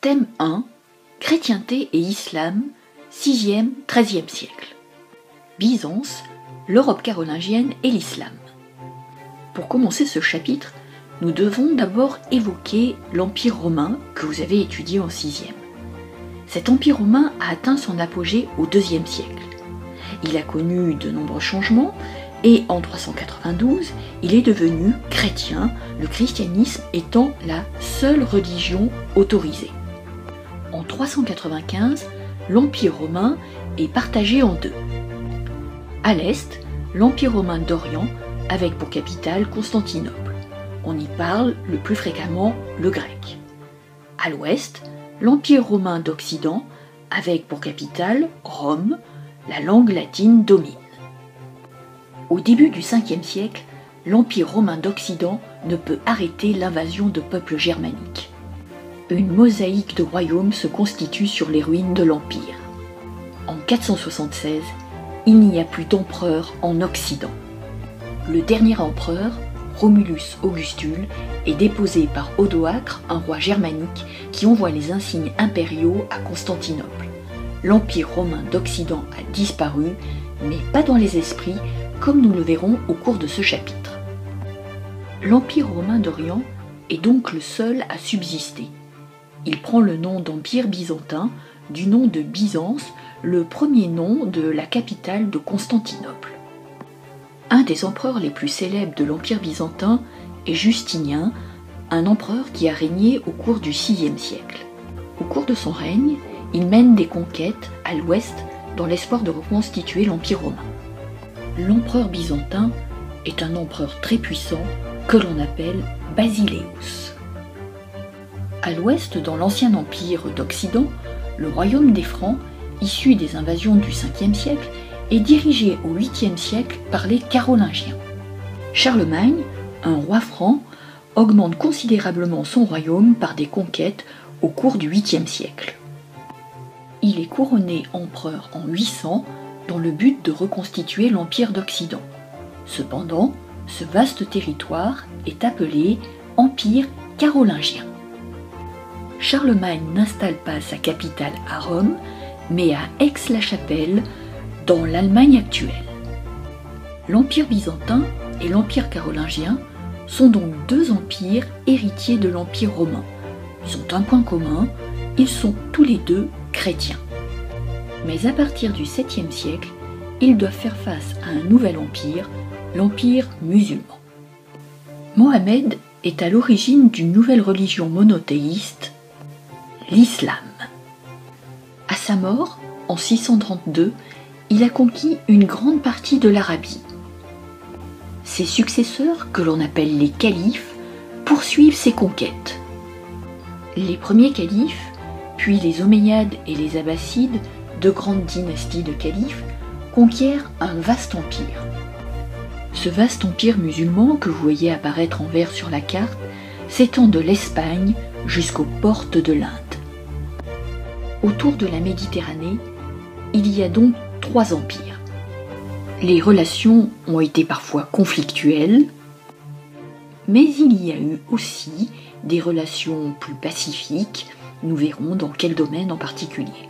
Thème 1. Chrétienté et islam, 6e-13e siècle. Byzance, l'Europe carolingienne et l'islam. Pour commencer ce chapitre, nous devons d'abord évoquer l'Empire romain que vous avez étudié en 6e. Cet empire romain a atteint son apogée au IIe siècle. Il a connu de nombreux changements et en 392, il est devenu chrétien, le christianisme étant la seule religion autorisée. En 395, l'Empire romain est partagé en deux. À l'est, l'Empire romain d'Orient, avec pour capitale Constantinople. On y parle le plus fréquemment le grec. À l'ouest, l'Empire romain d'Occident, avec pour capitale Rome, la langue latine domine. Au début du 5e siècle, l'Empire romain d'Occident ne peut arrêter l'invasion de peuples germaniques. Une mosaïque de royaumes se constitue sur les ruines de l'Empire. En 476, il n'y a plus d'empereur en Occident. Le dernier empereur, Romulus Augustule, est déposé par Odoacre, un roi germanique, qui envoie les insignes impériaux à Constantinople. L'Empire romain d'Occident a disparu, mais pas dans les esprits, comme nous le verrons au cours de ce chapitre. L'Empire romain d'Orient est donc le seul à subsister. Il prend le nom d'Empire byzantin, du nom de Byzance, le premier nom de la capitale de Constantinople. Un des empereurs les plus célèbres de l'Empire byzantin est Justinien, un empereur qui a régné au cours du VIe siècle. Au cours de son règne, il mène des conquêtes à l'ouest dans l'espoir de reconstituer l'Empire romain. L'empereur byzantin est un empereur très puissant que l'on appelle Basileus. À l'ouest, dans l'ancien empire d'Occident, le royaume des Francs, issu des invasions du 5e siècle, est dirigé au 8e siècle par les Carolingiens. Charlemagne, un roi franc, augmente considérablement son royaume par des conquêtes au cours du 8e siècle. Il est couronné empereur en 800 dans le but de reconstituer l'Empire d'Occident. Cependant, ce vaste territoire est appelé Empire carolingien. Charlemagne n'installe pas sa capitale à Rome, mais à Aix-la-Chapelle, dans l'Allemagne actuelle. L'Empire byzantin et l'Empire carolingien sont donc deux empires héritiers de l'Empire romain. Ils ont un point commun, ils sont tous les deux chrétiens. Mais à partir du 7e siècle, ils doivent faire face à un nouvel empire, l'Empire musulman. Mohammed est à l'origine d'une nouvelle religion monothéiste, l'islam. À sa mort, en 632, il a conquis une grande partie de l'Arabie. Ses successeurs, que l'on appelle les califes, poursuivent ses conquêtes. Les premiers califes, puis les Omeyyades et les Abbassides, deux grandes dynasties de califes, conquièrent un vaste empire. Ce vaste empire musulman que vous voyez apparaître en vert sur la carte s'étend de l'Espagne jusqu'aux portes de l'Inde. Autour de la Méditerranée, il y a donc 3 empires. Les relations ont été parfois conflictuelles, mais il y a eu aussi des relations plus pacifiques. Nous verrons dans quel domaine en particulier.